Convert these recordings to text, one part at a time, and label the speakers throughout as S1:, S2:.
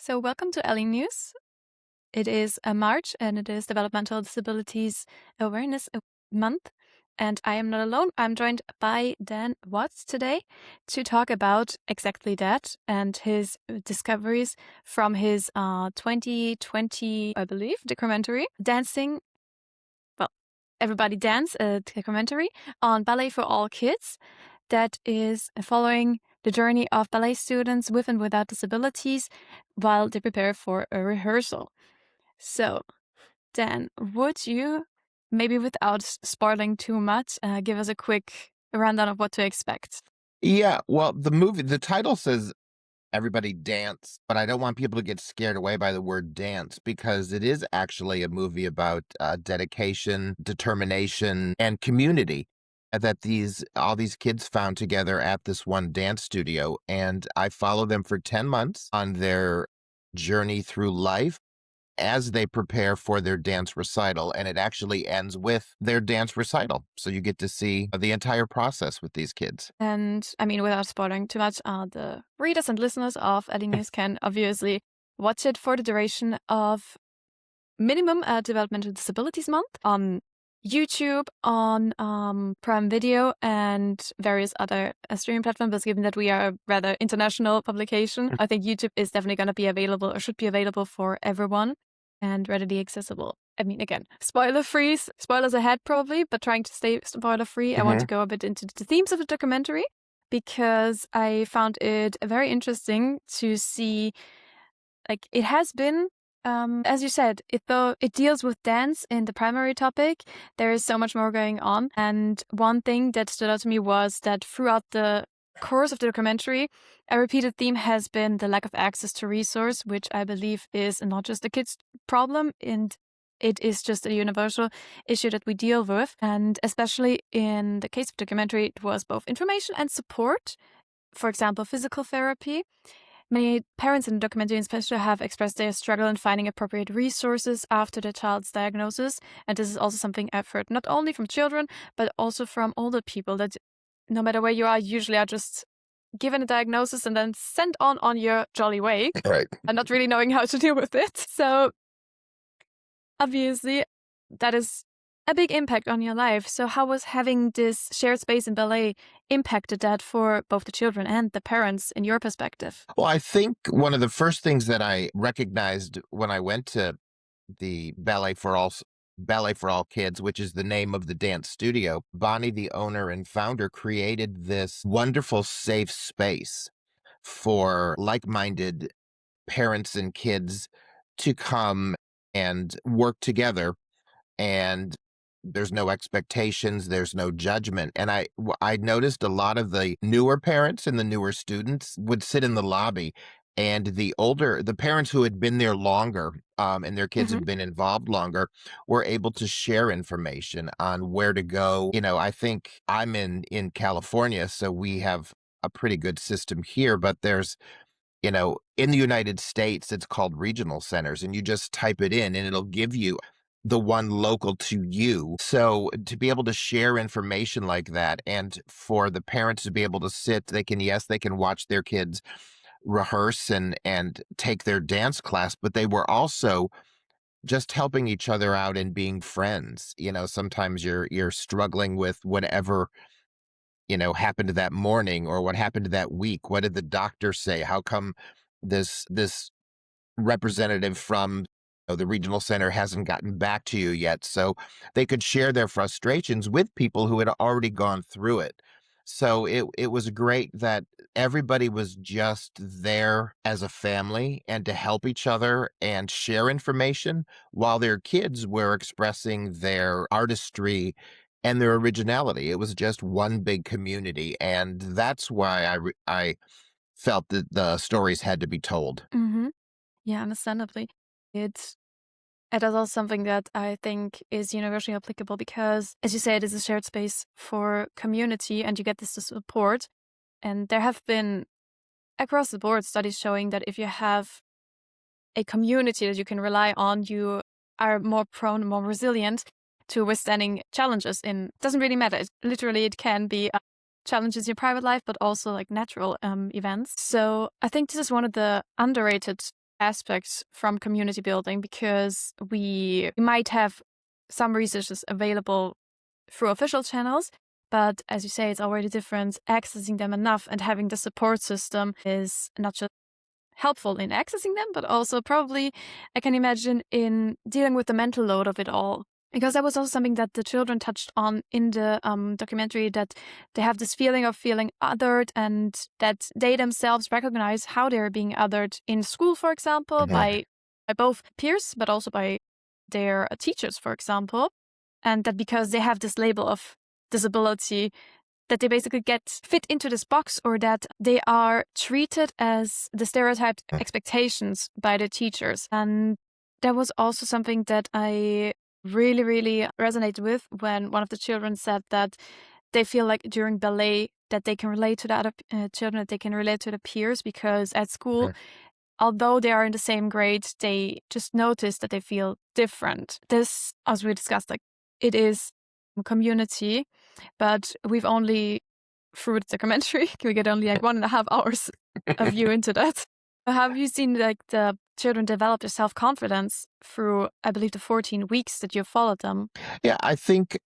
S1: So, welcome to Ellie News. It is March and it is Developmental Disabilities Awareness Month. And I am not alone. I'm joined by Dan Watts today to talk about exactly that and his discoveries from his 2020, I believe, documentary, Dancing. Well, Everybody Dance, a documentary on Ballet for All Kids that is following the journey of ballet students with and without disabilities while they prepare for a rehearsal. So, Dan, would you, maybe without spoiling too much, give us a quick rundown of what to expect?
S2: Yeah, well, the title says "Everybody Dance," but I don't want people to get scared away by the word dance because it is actually a movie about dedication, determination, and community that all these kids found together at this one dance studio. And I follow them for 10 months on their journey through life as they prepare for their dance recital, and it actually ends with their dance recital. So you get to see the entire process with these kids.
S1: And I mean, without spoiling too much, the readers and listeners of Ellie News can obviously watch it for the duration of minimum Developmental Disabilities Month on YouTube, on Prime Video, and various other streaming platforms. But given that we are a rather international publication, I think YouTube is definitely going to be available or should be available for everyone and readily accessible. I mean, again, spoilers ahead probably, but trying to stay spoiler free. I want to go a bit into the themes of the documentary because I found it very interesting to see, like, it has been as you said, though it deals with dance in the primary topic, there is so much more going on. And one thing that stood out to me was that throughout the course of the documentary, a repeated theme has been the lack of access to resource, which I believe is not just a kid's problem, and it is just a universal issue that we deal with. And especially in the case of the documentary, it was both information and support. For example, physical therapy. Many parents in the documentary especially have expressed their struggle in finding appropriate resources after their child's diagnosis. And this is also something I've heard not only from children, but also from older people, that no matter where you are, usually are just given a diagnosis and then sent on your jolly way.
S2: Right.
S1: And not really knowing how to deal with it. So obviously that is a big impact on your life. So how was having this shared space in ballet impacted that for both the children and the parents in your perspective?
S2: Well, I think one of the first things that I recognized when I went to the Ballet for All Kids, which is the name of the dance studio, Bonnie, the owner and founder, created this wonderful safe space for like-minded parents and kids to come and work together, and there's no expectations, there's no judgment. And I noticed a lot of the newer parents and the newer students would sit in the lobby, and the parents who had been there longer, and their kids
S1: Mm-hmm.
S2: had been involved longer, were able to share information on where to go. I think I'm in California, so we have a pretty good system here, but in the United States, it's called regional centers, and you just type it in and it'll give you the one local to you. So to be able to share information like that, and for the parents to be able to sit, they can watch their kids rehearse and take their dance class, but they were also just helping each other out and being friends. Sometimes you're struggling with whatever happened that morning or what happened that week. What did the doctor say? How come this representative from the regional center hasn't gotten back to you yet? So they could share their frustrations with people who had already gone through it. So it was great that everybody was just there as a family and to help each other and share information while their kids were expressing their artistry and their originality. It was just one big community, and that's why I felt that the stories had to be told.
S1: Mm-hmm. Yeah, understandably. It's It is also something that I think is universally applicable because, as you say, it is a shared space for community and you get this support. And there have been across the board studies showing that if you have a community that you can rely on, you are more prone, more resilient to withstanding challenges. It doesn't really matter. It can be challenges in your private life, but also like natural events. So I think this is one of the underrated aspects from community building because we might have some resources available through official channels, but as you say, it's already different. Accessing them enough and having the support system is not just helpful in accessing them, but also probably, I can imagine, in dealing with the mental load of it all. Because that was also something that the children touched on in the documentary, that they have this feeling of feeling othered and that they themselves recognize how they're being othered in school, for example,
S2: Mhm.
S1: by both peers, but also by their teachers, for example. And that because they have this label of disability, that they basically get fit into this box, or that they are treated as the stereotyped expectations by the teachers. And that was also something that I really, really resonated with when one of the children said that they feel like during ballet that they can relate to the other children, that they can relate to the peers, because at school,
S2: Mhm.
S1: although they are in the same grade, they just notice that they feel different. This, as we discussed, like it is a community, but we've only, through the documentary, we get only like 1.5 hours of view into that. Have you seen like the children develop their self-confidence through, I believe, the 14 weeks that you followed them?
S2: Yeah, I think,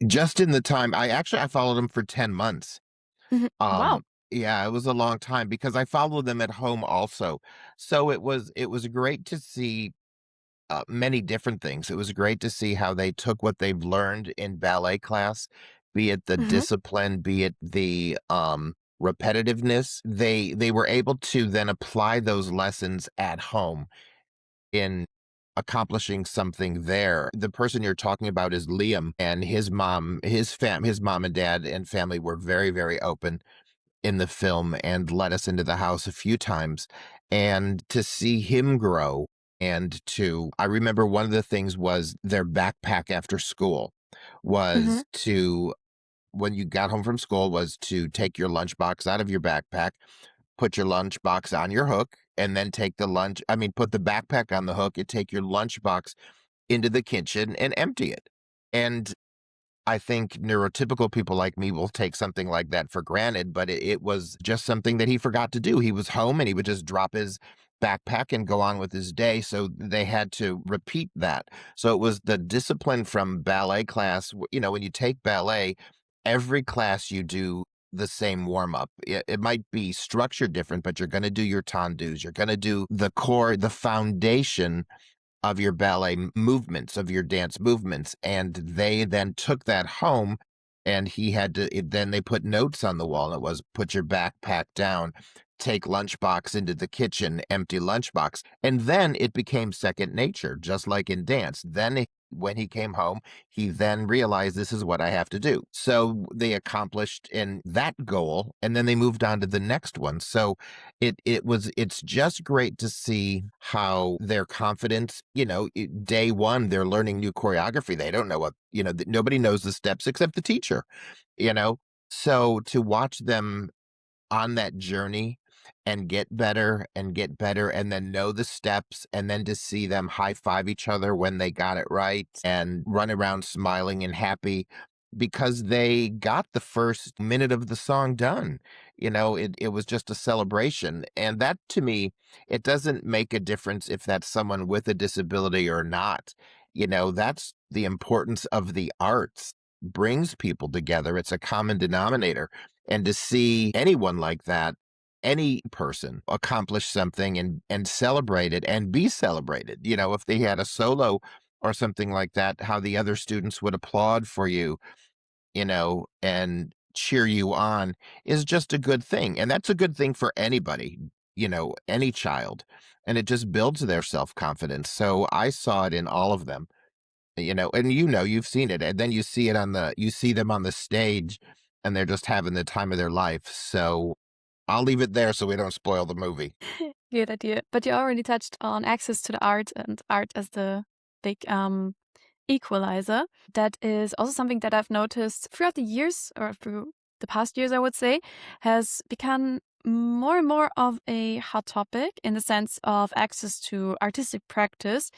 S2: just in the time I followed him for 10 months.
S1: Mhm. Wow.
S2: Um, yeah, it was a long time because I followed them at home also. So it was great to see, many different things. It was great to see how they took what they've learned in ballet class, be it the
S1: Mhm.
S2: discipline, be it the, repetitiveness. They were able to then apply those lessons at home in accomplishing something there. The person you're talking about is Liam, and his mom and dad and family were very, very open in the film and let us into the house a few times. And to see him grow, I remember one of the things was their backpack after school
S1: Mhm.
S2: was to, when you got home from school, was to take your lunchbox out of your backpack, put your lunchbox on your hook, and then put the backpack on the hook and take your lunchbox into the kitchen and empty it. And I think neurotypical people like me will take something like that for granted, but it was just something that he forgot to do. He was home and he would just drop his backpack and go on with his day. So they had to repeat that. So it was the discipline from ballet class. When you take ballet, every class you do the same warm up. It might be structured different, but you're going to do your tendus. You're going to do the core, the foundation of your ballet movements, of your dance movements. And they then took that home, and then they put notes on the wall. And it was, put your backpack down, take lunchbox into the kitchen, empty lunchbox. And then it became second nature, just like in dance. When he came home, he then realized, this is what I have to do. So they accomplished in that goal, and then they moved on to the next one. So it's just great to see how their confidence, day one, they're learning new choreography. They don't know nobody knows the steps except the teacher, you know? So to watch them on that journey and get better and then know the steps, and then to see them high five each other when they got it right and run around smiling and happy because they got the first minute of the song done. It was just a celebration. And that, to me, it doesn't make a difference if that's someone with a disability or not. That's the importance of the arts, brings people together. It's a common denominator. And to see anyone like that, any person accomplish something and celebrate it and be celebrated, if they had a solo or something like that, how the other students would applaud for you, and cheer you on is just a good thing. And that's a good thing for anybody, any child. And it just builds their self-confidence. So I saw it in all of them, and you've seen it, and then you see them on the stage, and they're just having the time of their life. So I'll leave it there so we don't spoil the movie.
S1: Good idea. But you already touched on access to the art and art as the big equalizer. That is also something that I've noticed throughout the years, or through the past years, I would say, has become more and more of a hot topic in the sense of access to artistic practice,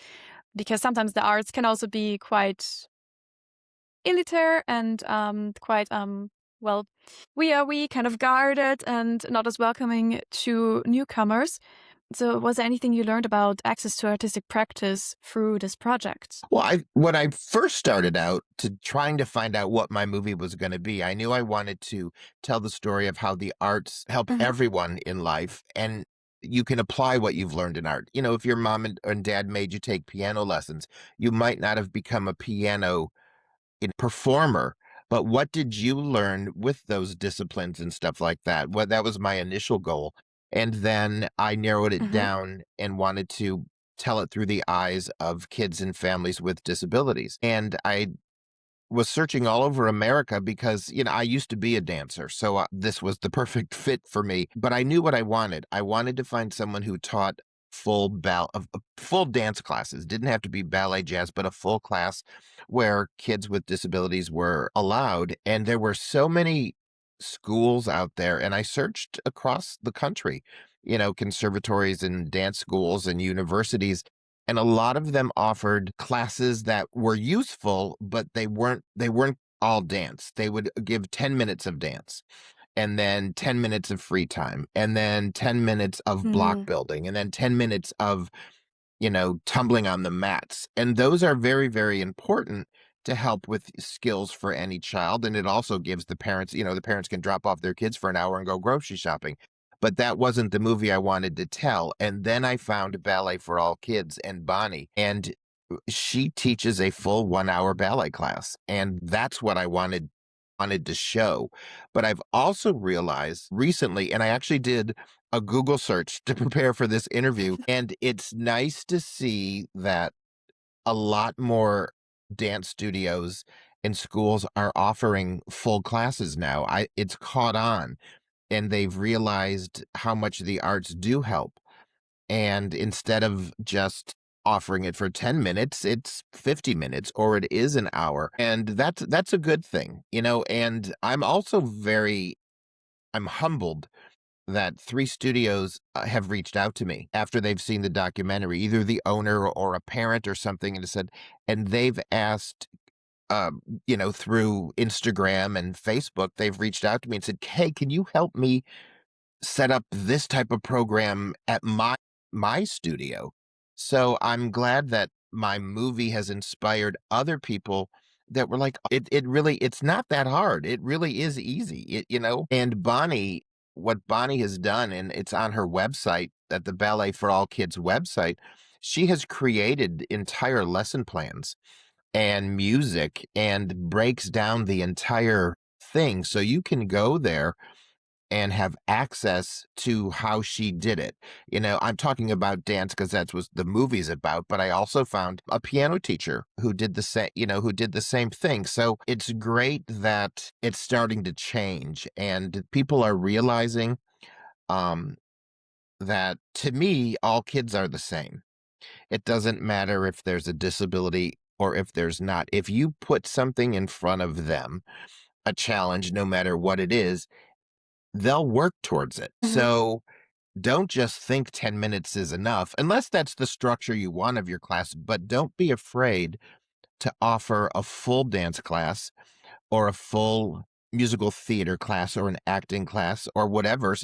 S1: because sometimes the arts can also be quite elitary and quite well, we kind of guarded and not as welcoming to newcomers. So was there anything you learned about access to artistic practice through this project?
S2: Well, I when I first started out to trying to find out what my movie was gonna be, I knew I wanted to tell the story of how the arts help
S1: Mhm.
S2: everyone in life, and you can apply what you've learned in art. You know, if your mom and dad made you take piano lessons, you might not have become a piano performer, but what did you learn with those disciplines and stuff like that? Well, that was my initial goal. And then I narrowed it
S1: Mhm.
S2: down and wanted to tell it through the eyes of kids and families with disabilities. And I was searching all over America because, I used to be a dancer, so this was the perfect fit for me. But I knew what I wanted. I wanted to find someone who taught full dance classes. Didn't have to be ballet, jazz, but a full class where kids with disabilities were allowed. And there were so many schools out there, and I searched across the country, conservatories and dance schools and universities, and a lot of them offered classes that were useful, but they weren't all dance. They would give 10 minutes of dance, and then 10 minutes of free time, and then 10 minutes of block
S1: Mhm.
S2: building, and then 10 minutes of tumbling on the mats. And those are very, very important to help with skills for any child. And it also gives the parents can drop off their kids for an hour and go grocery shopping. But that wasn't the movie I wanted to tell. And then I found Ballet for All Kids and Bonnie, and she teaches a full 1 hour ballet class. And that's what I wanted to show. But I've also realized recently, and I actually did a Google search to prepare for this interview, and it's nice to see that a lot more dance studios and schools are offering full classes now. It's caught on, and they've realized how much the arts do help. And instead of just offering it for 10 minutes, it's 50 minutes or it is an hour. And that's a good thing, and I'm humbled that 3 studios, have reached out to me after they've seen the documentary, either the owner or a parent or something, and said, and they've asked, through Instagram and Facebook, they've reached out to me and said, "Hey, can you help me set up this type of program at my studio?" So I'm glad that my movie has inspired other people that were like, it's not that hard. It really is easy. And what Bonnie has done, and it's on her website, at the Ballet for All Kids website, she has created entire lesson plans and music and breaks down the entire thing. So you can go there and have access to how she did it. I'm talking about dance because that's what the movie's about, but I also found a piano teacher who did the same thing. So it's great that it's starting to change and people are realizing um, that, to me, all kids are the same. It doesn't matter if there's a disability or if there's not. If you put something in front of them, a challenge, no matter what it is, they'll work towards it.
S1: Mhm.
S2: So don't just think 10 minutes is enough, unless that's the structure you want of your class, but don't be afraid to offer a full dance class or a full musical theater class or an acting class or whatever,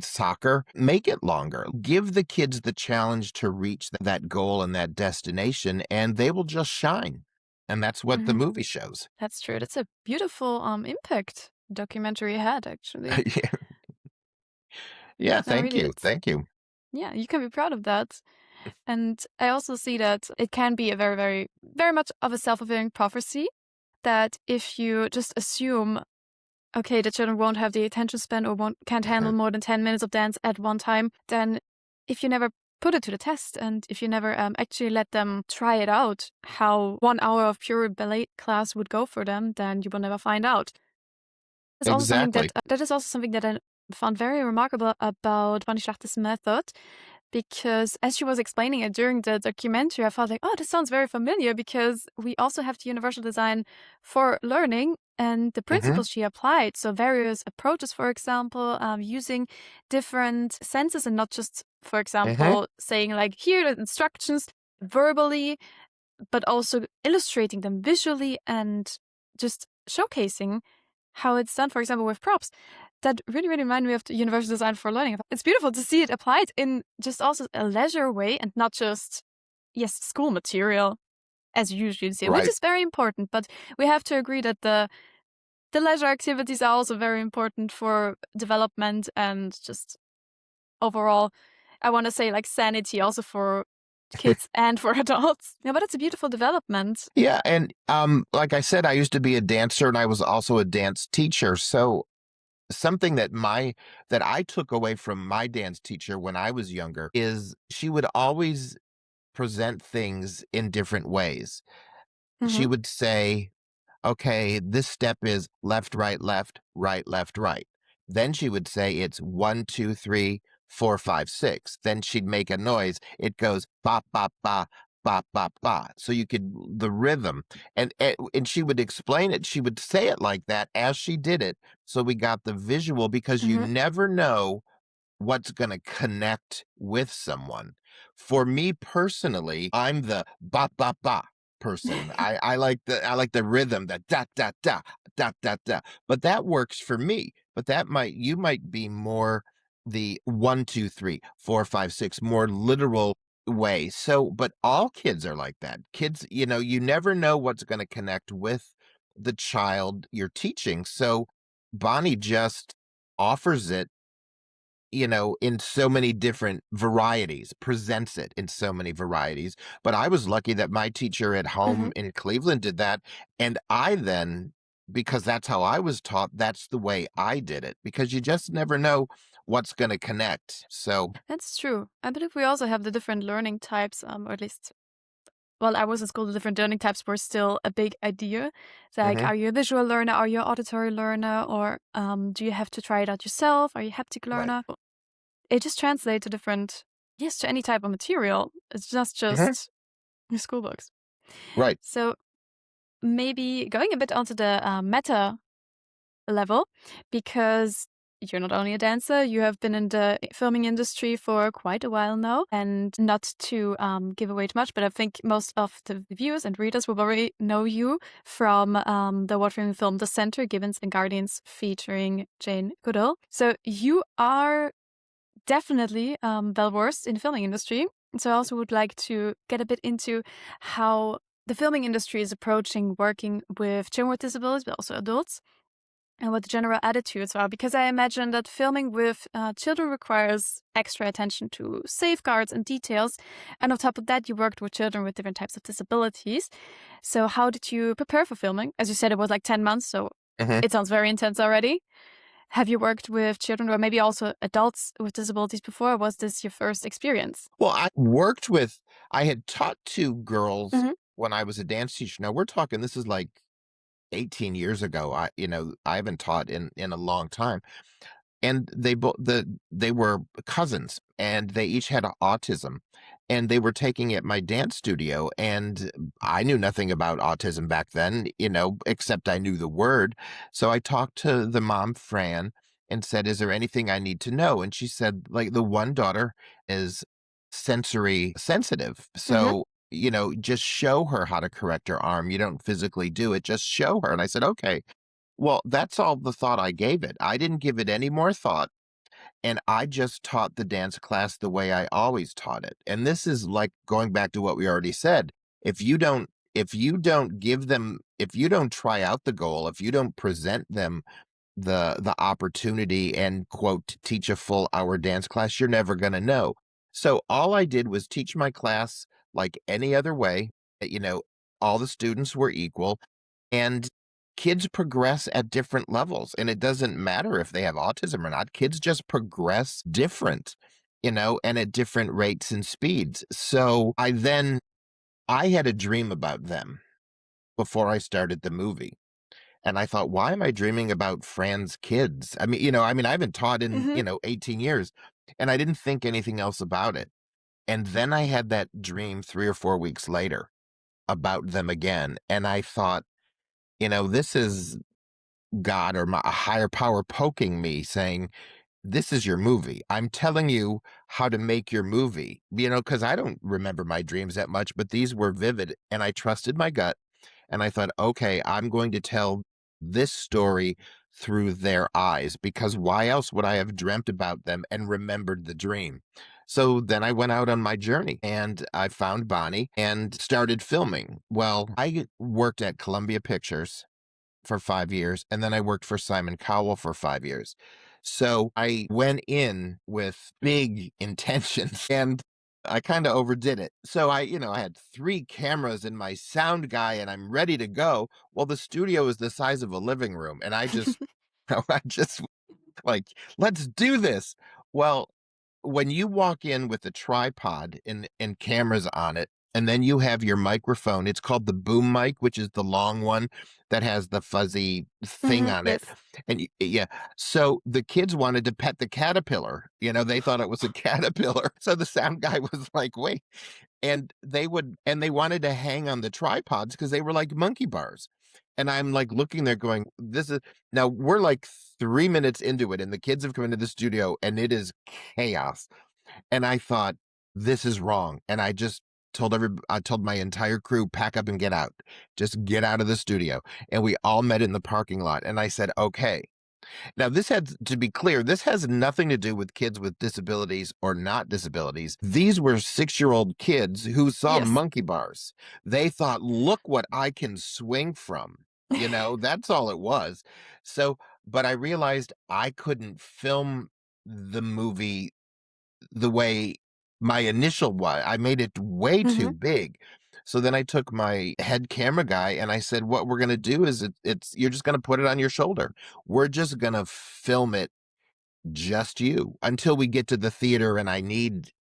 S2: soccer. Make it longer. Give the kids the challenge to reach that goal and that destination, and they will just shine. And that's what the
S1: Mhm.
S2: movie shows.
S1: That's true. That's a beautiful impact documentary had actually.
S2: Yeah. Yeah,
S1: No,
S2: thank
S1: really,
S2: you.
S1: it's
S2: Thank you.
S1: yeah, you can be proud of that. And I also see that it can be a very, very, very much of a self-fulfilling prophecy that if you just assume, okay, the children won't have the attention span or can't handle more than 10 minutes of dance at one time, then if you never put it to the test and if you never actually let them try it out, how 1 hour of pure ballet class would go for them, then you will never find out. It's also something
S2: Exactly.
S1: that is also something that I found very remarkable about Bonnie Schlachter's method, because as she was explaining it during the documentary, I felt like, oh, this sounds very familiar because we also have the universal design for learning and the
S2: Hmm.
S1: principles she applied. So various approaches, for example, using different senses and not just, for
S2: Hmm.
S1: example, saying like, here are the instructions verbally, but also illustrating them visually and just showcasing how it's done, for example, with props. that really, really reminded me of the universal design for learning. It's beautiful to see it applied in just also a leisure way and not just, yes, school material as you usually see, which
S2: Right.
S1: is very important. But we have to agree that the leisure activities are also very important for development and just overall, I want to say like sanity also for kids and for adults. Yeah, but it's a beautiful development.
S2: Yeah, and like I said, I used to be a dancer and I was also a dance teacher. So something that I took away from my dance teacher when I was younger is she would always present things in different ways. She
S1: Hmm.
S2: would say, okay, this step is left, right, left, right, left, right. Then she would say it's 1, 2, 3, 4, 5, 6. Then she'd make a noise. It goes ba ba ba ba ba ba. So you could the rhythm, and she would explain it. She would say it like that as she did it. So we got the visual because you
S1: Hmm.
S2: never know what's gonna connect with someone. For me personally, I'm the ba ba ba person. I like the rhythm, the da da da, da da da. But that works for me. But that might you might be more the 1, 2, 3, 4, 5, 6, more literal way. So, but all kids are like that. Kids, you never know what's gonna connect with the child you're teaching. So Bonnie just offers it in so many different varieties, presents it in so many varieties. But I was lucky that my teacher at
S1: Hmm.
S2: home in Cleveland did that. And I then, because that's how I was taught, that's the way I did it, because you just never know what's going to connect. So,
S1: That's true. I believe we also have the different learning types, or at least while I was in school, the different learning types were still a big idea. Like,
S2: mhm,
S1: are you a visual learner? Are you an auditory learner? Or do you have to try it out yourself? Are you a haptic
S2: right.
S1: learner? It just translates to different, yes, to any type of material. It's just
S2: Mhm,
S1: just your school books.
S2: right.
S1: So maybe going a bit onto the meta level, because you're not only a dancer, you have been in the filming industry for quite a while now. And not to give away too much, but I think most of the viewers and readers will already know you from the award-winning film The Center, Gibbons and Guardians, featuring Jane Goodall. So you are definitely well versed in the filming industry. So I also would like to get a bit into how the filming industry is approaching working with children with disabilities, but also adults, and what the general attitudes are. Because I imagine that filming with children requires extra attention to safeguards and details. And on top of that, you worked with children with different types of disabilities. So how did you prepare for filming? As you said, it was like 10 months, so
S2: Mhm.
S1: it sounds very intense already. Have you worked with children or maybe also adults with disabilities before? Or was this your first experience?
S2: Well, I had taught two girls
S1: Hmm.
S2: when I was a dance teacher. Now we're talking, this is like 18 years ago. I haven't taught in a long time. And they were cousins, and they each had autism, and they were taking at my dance studio, and I knew nothing about autism back then, except I knew the word. So I talked to the mom, Fran, and said, "Is there anything I need to know?" And she said, like, the one daughter is sensory sensitive.
S1: Hmm.
S2: So, just show her how to correct her arm. You don't physically do it, just show her. And I said, "Okay." Well, that's all the thought I gave it. I didn't give it any more thought, and I just taught the dance class the way I always taught it. And this is like going back to what we already said. If you don't try out the goal, if you don't present them the opportunity and quote teach a full hour dance class, you're never going to know. So all I did was teach my class like any other way. you know all the students were equal, and kids progress at different levels, and it doesn't matter if they have autism or not. Kids just progress different, and at different rates and speeds. So I had a dream about them before I started the movie. And I thought, why am I dreaming about Fran's kids? I haven't taught in,
S1: Hmm.
S2: 18 years, and I didn't think anything else about it. And then I had that dream 3 or 4 weeks later about them again. And I thought, this is God or a higher power poking me saying, this is your movie. I'm telling you how to make your movie, because I don't remember my dreams that much, but these were vivid, and I trusted my gut. And I thought, okay, I'm going to tell this story through their eyes, because why else would I have dreamt about them and remembered the dream? So then I went out on my journey and I found Bonnie and started filming. Well, I worked at Columbia Pictures for 5 years, and then I worked for Simon Cowell for 5 years. So I went in with big intentions and I kinda overdid it. So I had 3 cameras and my sound guy, and I'm ready to go. Well, the studio is the size of a living room, and I just I just like, "Let's do this." Well, when you walk in with a tripod and cameras on it, and then you have your microphone, it's called the boom mic, which is the long one that has the fuzzy thing on it,
S1: Yes.
S2: and y yeah, so the kids wanted to pet the caterpillar, they thought it was a caterpillar, so the sound guy was like, "Wait," and they wanted to hang on the tripods because they were like monkey bars. And I'm like looking there going, this is now we're like 3 minutes into it, and the kids have come into the studio and it is chaos. And I thought, this is wrong. And I told my entire crew, pack up and get out. Just get out of the studio. And we all met in the parking lot. And I said, okay, now, this had to be clear, this has nothing to do with kids with disabilities or not disabilities. These were 6-year-old kids who saw
S1: Yes.
S2: monkey bars. They thought, "Look what I can swing from." That's all it was. So, but I realized I couldn't film the movie the way my initial one. I made it way too
S1: Hmm.
S2: big. So then I took my head camera guy and I said, "What we're gonna do is it's you're just gonna put it on your shoulder. We're just gonna film it just you until we get to the theater and I need,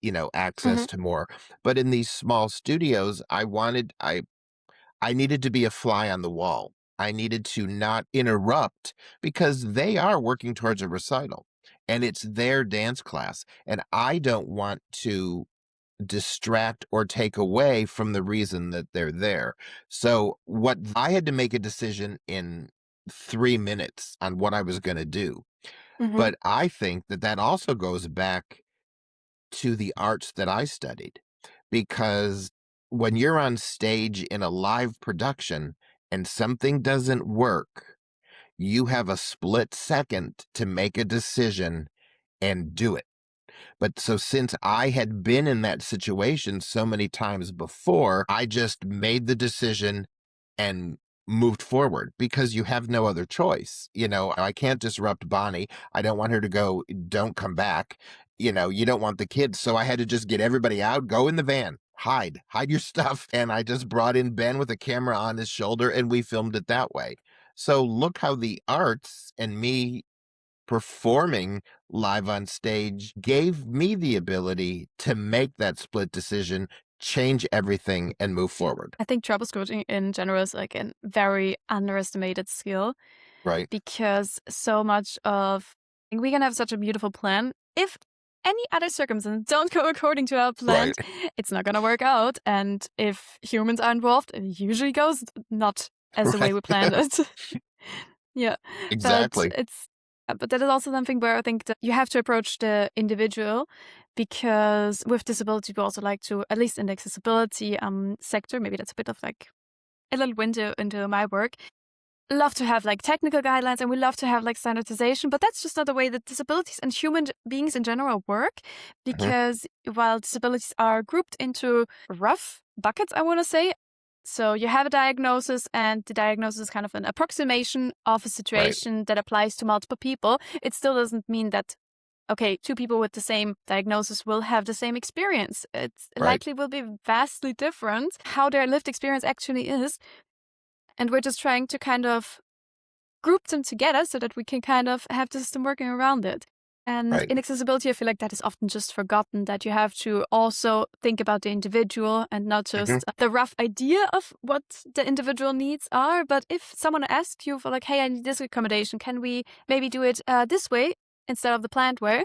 S1: Hmm.
S2: access to more." But in these small studios, I needed to be a fly on the wall. I needed to not interrupt because they are working towards a recital and it's their dance class. And I don't want to distract or take away from the reason that they're there. So I had to make a decision in 3 minutes on what I was going to do.
S1: Hmm.
S2: But I think that that also goes back to the arts that I studied, because when you're on stage in a live production and something doesn't work, you have a split second to make a decision and do it. But so since I had been in that situation so many times before, I just made the decision and moved forward because you have no other choice. I can't disrupt Bonnie. I don't want her to go, don't come back. You don't want the kids. So I had to just get everybody out, go in the van, hide your stuff. And I just brought in Ben with a camera on his shoulder and we filmed it that way. So look how the arts and me performing live on stage gave me the ability to make that split decision, change everything, and move forward.
S1: I think troubleshooting in general is like a very underestimated skill
S2: Right,
S1: because so much of we can have such a beautiful plan. If any other circumstances don't go according to our plan,
S2: right,
S1: it's not gonna work out. And if humans are involved, it usually goes not as the way we
S2: right.
S1: planned it. Yeah, but
S2: Exactly.
S1: but that is also something where I think that you have to approach the individual because with disability, we also like to, at least in the accessibility sector, maybe that's a bit of like a little window into my work, love to have like technical guidelines and we love to have like standardization, but that's just not the way that disabilities and human beings in general work
S2: Mhm.
S1: because while disabilities are grouped into rough buckets, I want to say, so you have a diagnosis and the diagnosis is kind of an approximation of a
S2: Right,
S1: situation that applies to multiple people. It still doesn't mean that okay, two people with the same diagnosis will have the same experience. It
S2: right,
S1: likely will be vastly different how their lived experience actually is. And we're just trying to kind of group them together so that we can kind of have the system working around it. And
S2: right.
S1: in accessibility, I feel like that is often just forgotten that you have to also think about the individual and not
S2: Mhm,
S1: just the rough idea of what the individual needs are. But if someone asks you for, like, hey, I need this accommodation, can we maybe do it this way instead of the planned way?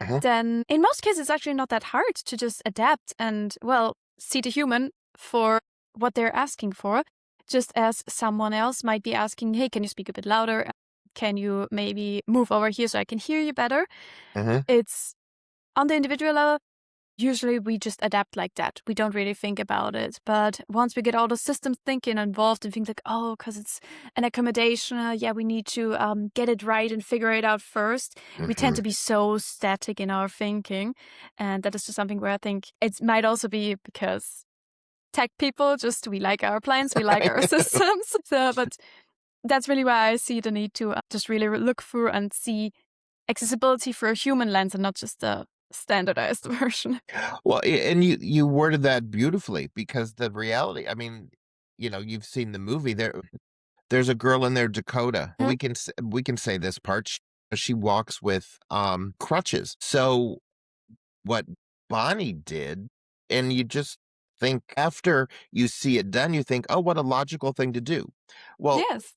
S2: mhm,
S1: Then in most cases, it's actually not that hard to just adapt and, well, see the human for what they're asking for, just as someone else might be asking, hey, can you speak a bit louder? Can you maybe move over here so I can hear you better?
S2: mhm.
S1: It's on the individual level. usually we just adapt like that. We don't really think about it. But once we get all the systems thinking involved and think like, oh, because it's an accommodation, yeah, we need to get it right and figure it out first. We tend
S2: Hmm.
S1: to be so static in our thinking. And that is just something where I think it might also be because tech people, just we like our plans, we like
S2: I
S1: our
S2: know.
S1: systems. So, but that's really why I see the need to just really look through and see accessibility through a human lens and not just a standardized version.
S2: Well, and you worded that beautifully because the reality, I mean, you've seen the movie. There's a girl in there, Dakota.
S1: Mhm.
S2: We can say this part. She walks with crutches. So what Bonnie did, and you just think after you see it done, you think, oh, what a logical thing to do. Well,
S1: Yes.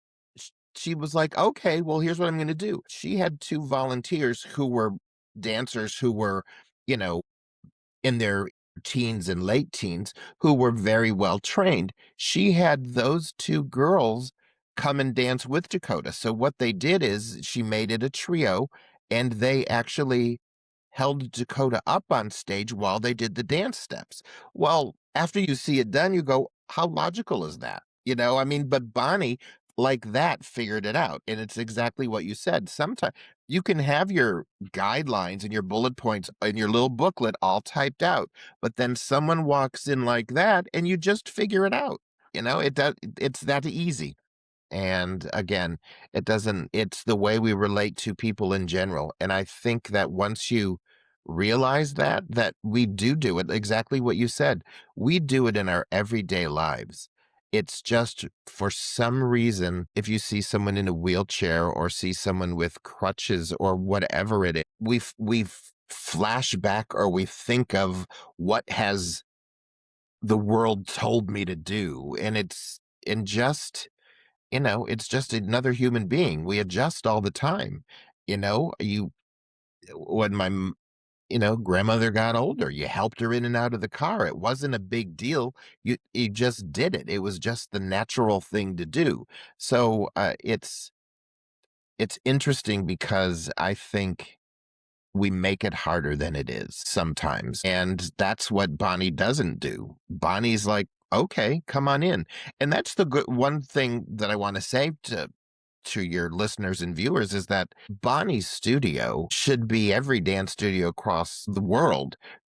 S2: she was like, okay, well, here's what I'm going to do. She had two volunteers who were dancers who were, you know, in their teens and late teens who were very well trained. She had those two girls come and dance with Dakota. So what they did is she made it a trio and they actually held Dakota up on stage while they did the dance steps. Well, after you see it done, you go, how logical is that? I mean, but Bonnie, like that, figured it out. And it's exactly what you said. Sometimes you can have your guidelines and your bullet points in your little booklet all typed out, but then someone walks in like that and you just figure it out. It's that easy. And again, it's the way we relate to people in general. And I think that once you realize that we do it exactly what you said, we do it in our everyday lives. It's just for some reason, if you see someone in a wheelchair or see someone with crutches or whatever it is, we flash back or we think of what has the world told me to do. And it's just another human being. We adjust all the time. When grandmother got older, you helped her in and out of the car. It wasn't a big deal. You just did it. It was just the natural thing to do. So it's interesting because I think we make it harder than it is sometimes. And that's what Bonnie doesn't do. Bonnie's like, okay, come on in. And that's the good one thing that I want to say to your listeners and viewers is that Bonnie's studio should be every dance studio across the world.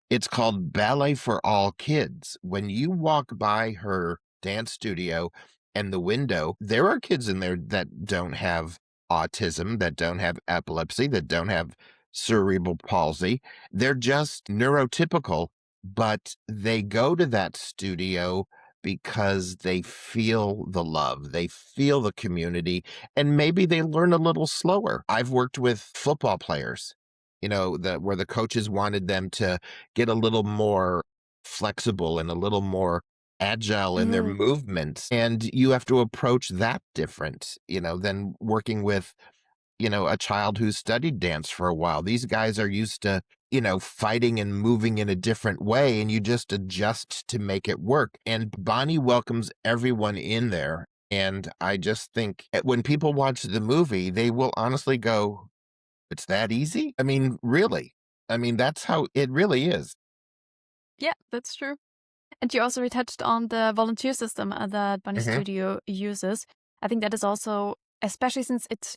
S2: It's called Ballet for All Kids. When you walk by her dance studio and the window, there are kids in there that don't have autism, that don't have epilepsy, that don't have cerebral palsy. They're just neurotypical, but they go to that studio because they feel the love, they feel the community, and maybe they learn a little slower. I've worked with football players, where the coaches wanted them to get a little more flexible and a little more agile in their
S1: Mhm.
S2: movements. And you have to approach that different, than working with, a child who's studied dance for a while. These guys are used to, fighting and moving in a different way, and you just adjust to make it work. And Bonnie welcomes everyone in there. And I just think when people watch the movie, they will honestly go, it's that easy? I mean, really? I mean, that's how it really is.
S1: Yeah, that's true. And you also touched on the volunteer system that Bunny
S2: Hmm.
S1: Studio uses. I think that is also, especially since it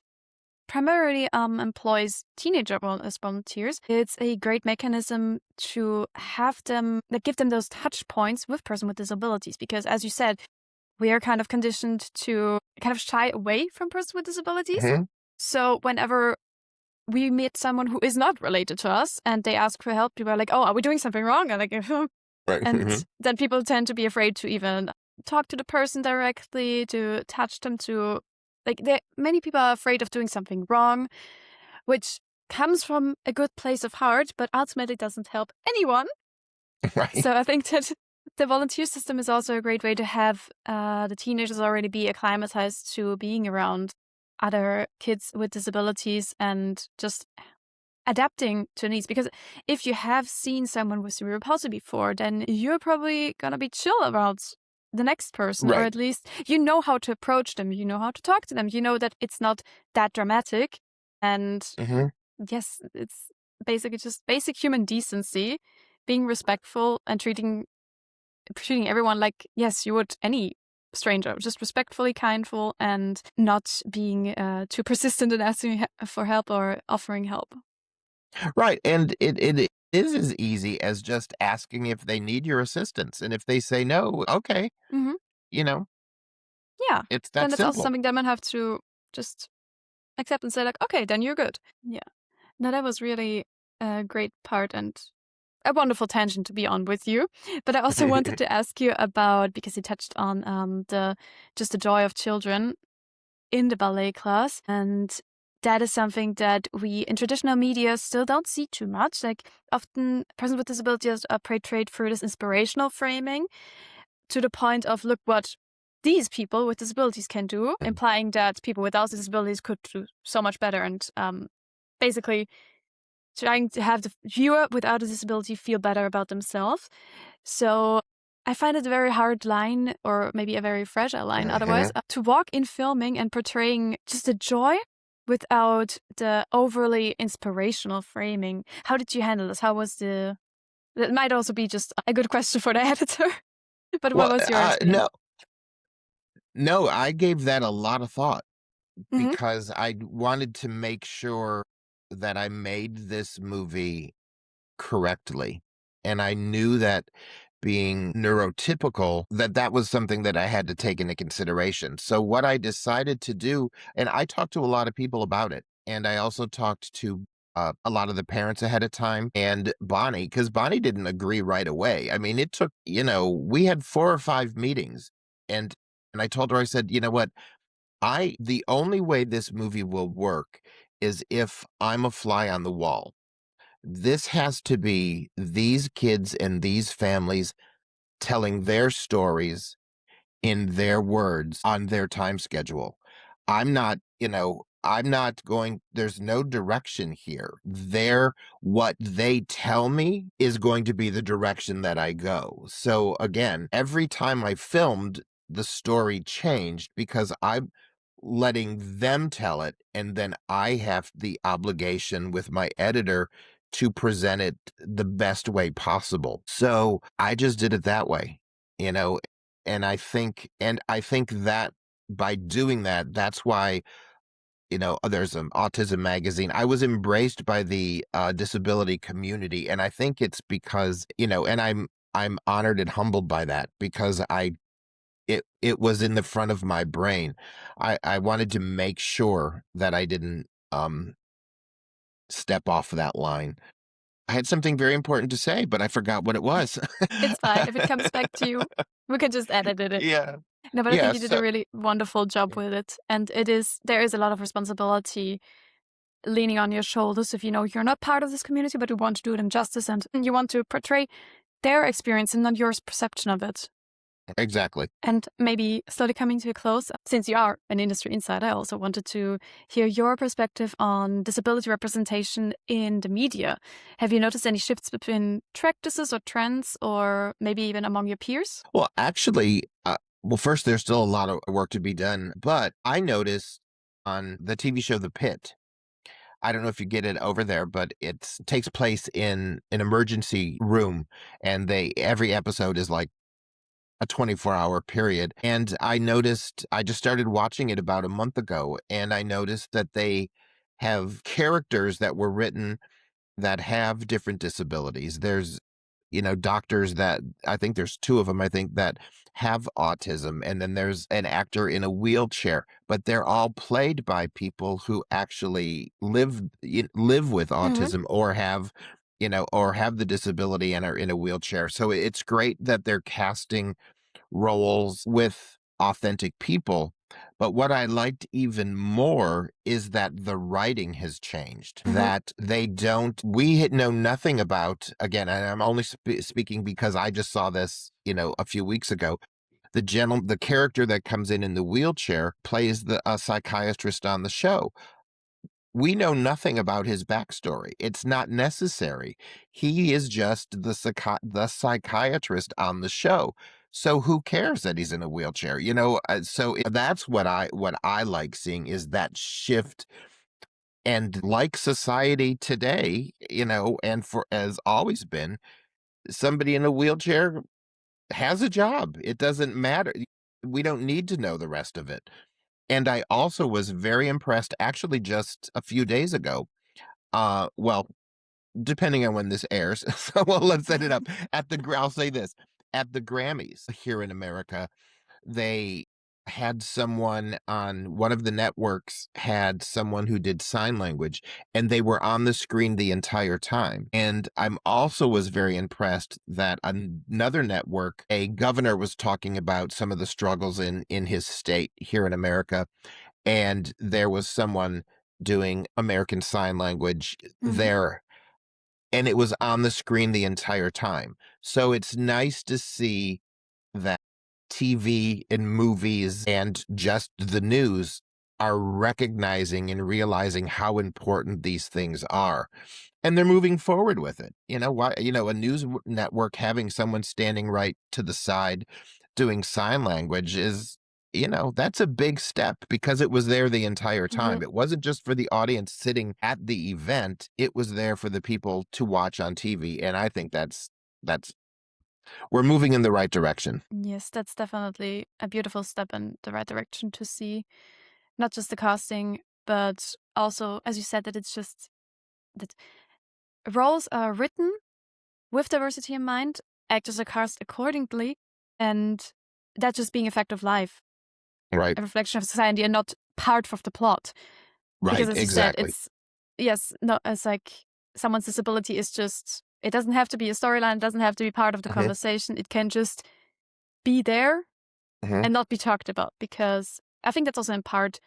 S1: primarily employs teenager as volunteers, it's a great mechanism to have them, like, give them those touch points with person with disabilities. Because as you said, we are kind of conditioned to kind of shy away from person with disabilities.
S2: Hmm.
S1: So whenever we meet someone who is not related to us and they ask for help, people are like, oh, are we doing something wrong? And like,
S2: Right.
S1: and
S2: Hmm.
S1: then people tend to be afraid to even talk to the person directly, to touch them, to many people are afraid of doing something wrong, which comes from a good place of heart, but ultimately doesn't help anyone.
S2: Right.
S1: So I think that the volunteer system is also a great way to have the teenagers already be acclimatized to being around other kids with disabilities and just adapting to needs. Because if you have seen someone with cerebral palsy before, then you're probably gonna be chill about the next person, or
S2: Right.
S1: at least you know how to approach them, you know how to talk to them, you know that it's not that dramatic. And
S2: Hmm.
S1: yes, it's basically just basic human decency being respectful and treating everyone like, yes, you would any stranger, just respectfully, kindful, and not being too persistent in asking for help or offering help.
S2: Right, and it is as easy as just asking if they need your assistance, and if they say no, okay,
S1: Hmm.
S2: you know,
S1: Yeah,
S2: it's
S1: then
S2: that
S1: that's also
S2: simple.
S1: something that man have to just accept and say like, okay, then you're good. Yeah. No, that was really a great part and a wonderful tangent to be on with you. But I also wanted to ask you about, because you touched on the just the joy of children in the ballet class, and that is something that we in traditional media still don't see too much. Like often, persons with disabilities are portrayed through this inspirational framing to the point of look what these people with disabilities can do, implying that people without disabilities could do so much better, and basically trying to have the viewer without a disability feel better about themselves. So I find it a very hard line, or maybe a very fragile line otherwise,
S2: Mhm.
S1: to walk in filming and portraying just the joy without the overly inspirational framing. How did you handle this? How was the. That might also be just a good question for the editor, but what
S2: Well,
S1: was your experience?
S2: no, I gave that a lot of thought
S1: Hmm.
S2: because I wanted to make sure that I made this movie correctly, and I knew that being neurotypical, that was something that I had to take into consideration. So what I decided to do, and I talked to a lot of people about it, and I also talked to a lot of the parents ahead of time and Bonnie, because Bonnie didn't agree right away. I mean, it took, we had 4 or 5 meetings, and I told her, I said, you know what, the only way this movie will work is if I'm a fly on the wall. This has to be these kids and these families telling their stories in their words on their time schedule. I'm not going, there's no direction here. What they tell me is going to be the direction that I go. So again, every time I filmed, the story changed because I'm letting them tell it. And then I have the obligation with my editor to present it the best way possible. So I just did it that way, you know, and I think that by doing that, that's why, there's an autism magazine. I was embraced by the disability community, and I think it's because, and I'm honored and humbled by that because it was in the front of my brain. I wanted to make sure that I didn't step off that line. I had something very important to say, but I forgot what it was.
S1: It's fine. If it comes back to you, we can just edit it.
S2: Yeah.
S1: No, but I think
S2: Yeah,
S1: you did a
S2: so
S1: really wonderful job with it. And there is a lot of responsibility leaning on your shoulders if you know you're not part of this community, but you want to do them justice and you want to portray their experience and not your perception of it.
S2: exactly.
S1: And maybe slowly coming to a close, since you are an industry insider, I also wanted to hear your perspective on disability representation in the media. Have you noticed any shifts between practices or trends, or maybe even among your peers?
S2: Well, actually, first, there's still a lot of work to be done, but I noticed on the TV show The Pit, I don't know if you get it over there, but it takes place in an emergency room, and every episode is like a 24-hour period. And I just started watching it about a month ago, and I noticed that they have characters that were written that have different disabilities. There's, doctors that I think there's 2 of them, I think, that have autism, and then there's an actor in a wheelchair, but they're all played by people who actually live with
S1: Hmm.
S2: autism or have the disability and are in a wheelchair. So it's great that they're casting roles with authentic people. But what I liked even more is that the writing has changed.
S1: Hmm.
S2: That know nothing about, again, and I'm only speaking because I just saw this, a few weeks ago. The character that comes in the wheelchair plays a psychiatrist on the show. We know nothing about his backstory. It's not necessary. He is just the psychiatrist on the show. So who cares that he's in a wheelchair? That's what I like seeing is that shift. And like society today, and for as always been, somebody in a wheelchair has a job. It doesn't matter. We don't need to know the rest of it. And I also was very impressed actually just a few days ago. Well, depending on when this airs. So well, let's set it up. I'll say this. At the Grammys here in America, they had someone on one of the networks had someone who did sign language, and they were on the screen the entire time. And I'm also was very impressed that another network, a governor was talking about some of the struggles in his state here in America, and there was someone doing American Sign Language
S1: Hmm.
S2: there, and it was on the screen the entire time. So it's nice to see that TV and movies and just the news are recognizing and realizing how important these things are. And they're moving forward with it. You know, why, a news network having someone standing right to the side doing sign language is, that's a big step because it was there the entire time. It wasn't just for the audience sitting at the event, it was there for the people to watch on TV. And I think that's we're moving in the right direction.
S1: Yes, that's definitely a beautiful step in the right direction to see not just the casting, but also, as you said, that it's just that roles are written with diversity in mind, actors are cast accordingly, and that just being a fact of life,
S2: Right.
S1: a reflection of society, and not part of the plot. Because,
S2: Right.
S1: as you said,
S2: Exactly.
S1: it's yes, no, it's like someone's disability is just. It doesn't have to be a storyline. It doesn't have to be part of the
S2: Hmm.
S1: conversation. It can just be there
S2: Hmm.
S1: and not be talked about. Because I think that's also in part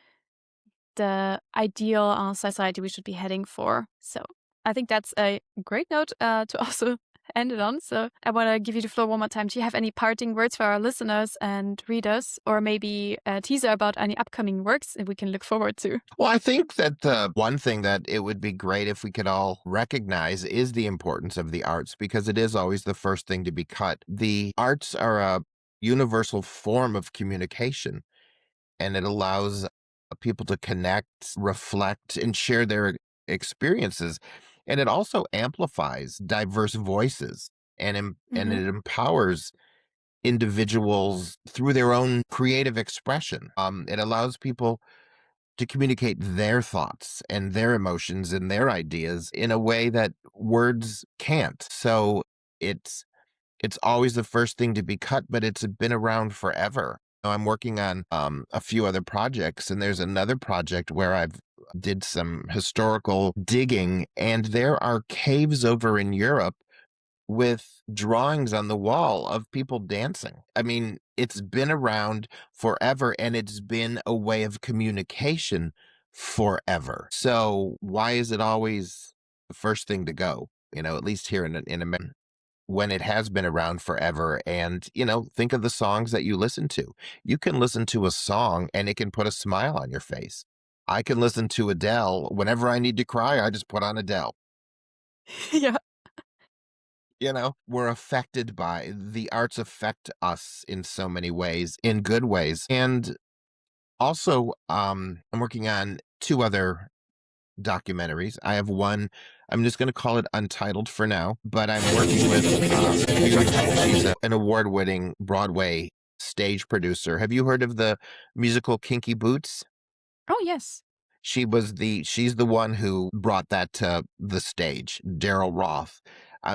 S1: the ideal society we should be heading for. So I think that's a great note to also end it on. So I want to give you the floor one more time. Do you have any parting words for our listeners and readers, or maybe a teaser about any upcoming works that we can look forward to?
S2: Well, I think that the one thing that it would be great if we could all recognize is the importance of the arts because it is always the first thing to be cut. The arts are a universal form of communication, and it allows people to connect, reflect, and share their experiences. And it also amplifies diverse voices and
S1: Hmm.
S2: it empowers individuals through their own creative expression. It allows people to communicate their thoughts and their emotions and their ideas in a way that words can't. So it's it's always the first thing to be cut, but it's been around forever. I'm working on a few other projects, and there's another project where I've did some historical digging, and there are caves over in Europe with drawings on the wall of people dancing. I mean, it's been around forever and it's been a way of communication forever. So why is it always the first thing to go? At least here in America, when it has been around forever. And think of the songs that you listen to. You can listen to a song and it can put a smile on your face. I can listen to Adele whenever I need to cry. I just put on Adele.
S1: Yeah.
S2: We're affected by the arts affect us in so many ways, in good ways. And also, I'm working on two other documentaries. I have one, I'm just going to call it Untitled for now, but I'm working with she's an award-winning Broadway stage producer. Have you heard of the musical Kinky Boots?
S1: Oh, yes.
S2: She's the one who brought that to the stage, Daryl Roth.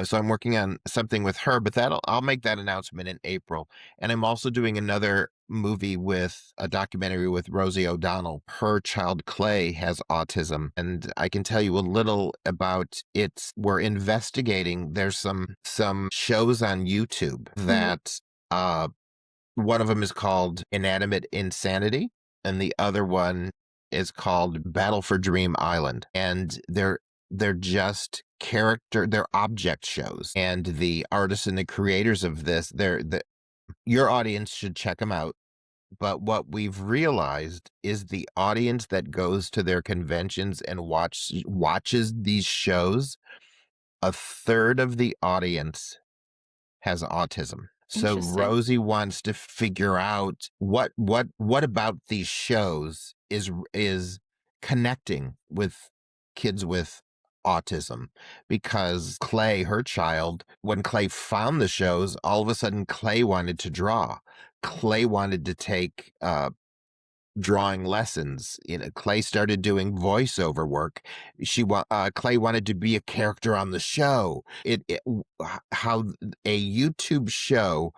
S2: So I'm working on something with her, but I'll make that announcement in April. And I'm also doing another movie with a documentary with Rosie O'Donnell. Her child Clay has autism, and I can tell you a little about it. We're investigating. There's some shows on YouTube
S1: Hmm.
S2: that one of them is called Inanimate Insanity, and the other one is called Battle for Dream Island. And they're just they're object shows. And the artists and the creators of this, your audience should check them out. But what we've realized is the audience that goes to their conventions and watches these shows, a third of the audience has autism. So
S1: Interesting.
S2: Rosie wants to figure out what about these shows is connecting with kids with autism because Clay, her child, when Clay found the shows, all of a sudden Clay wanted to draw. Clay wanted to take drawing lessons. Clay started doing voiceover work. Clay wanted to be a character on the show. How a YouTube show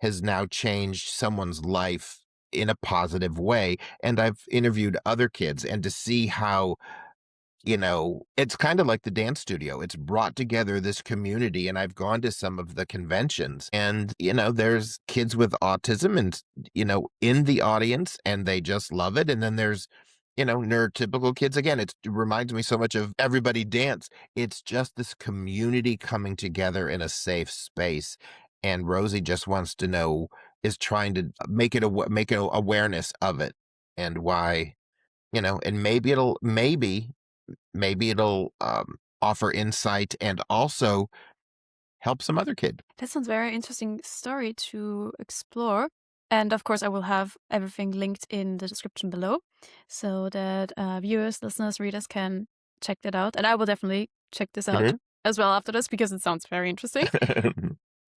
S2: has now changed someone's life in a positive way. And I've interviewed other kids, and to see how it's kind of like the dance studio. It's brought together this community, and I've gone to some of the conventions, and, there's kids with autism and, in the audience, and they just love it. And then there's, neurotypical kids. Again, it reminds me so much of Everybody Dance. It's just this community coming together in a safe space. And Rosie just wants to know, is trying to make it awareness of it and why, and maybe it'll offer insight and also help some other kid.
S1: That sounds very interesting story to explore. And of course, I will have everything linked in the description below so that viewers, listeners, readers can check that out. And I will definitely check this out
S2: Mhm.
S1: as well after this because it sounds very interesting.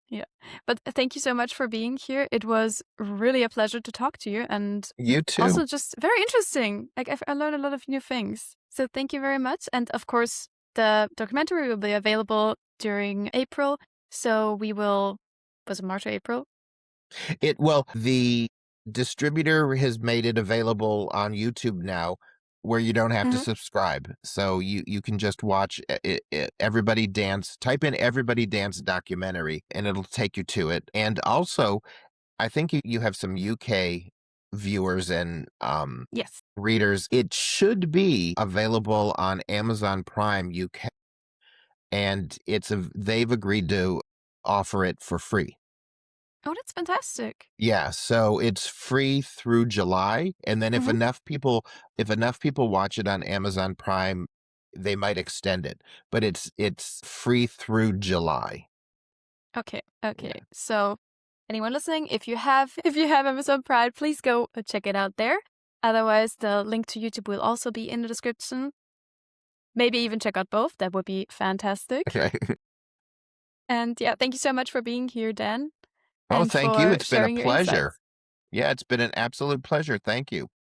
S1: Yeah. But thank you so much for being here. It was really a pleasure to talk to you and
S2: You too.
S1: also just very interesting. Like I learned a lot of new things. So thank you very much. And of course, the documentary will be available during April. So was it March or April?
S2: The distributor has made it available on YouTube now where you don't have to
S1: Hmm.
S2: subscribe. So you can just watch Everybody Dance, type in Everybody Dance documentary and it'll take you to it. And also, I think you have some UK viewers and
S1: Yes.
S2: readers. It should be available on Amazon Prime UK, and they've agreed to offer it for free.
S1: Oh, that's fantastic.
S2: Yeah, so it's free through July, and then
S1: Hmm.
S2: if enough people watch it on Amazon Prime, they might extend it, but it's free through July.
S1: Okay. Okay.
S2: Yeah.
S1: So anyone listening, if you have if you have Amazon Prime, please go check it out there. Otherwise, the link to YouTube will also be in the description. Maybe even check out both. That would be fantastic.
S2: Okay.
S1: And yeah, thank you so much for being here, Dan,
S2: Oh,
S1: and
S2: thank you.
S1: for
S2: It's been a
S1: sharing your
S2: pleasure.
S1: insights.
S2: Yeah, it's been an absolute pleasure. Thank you.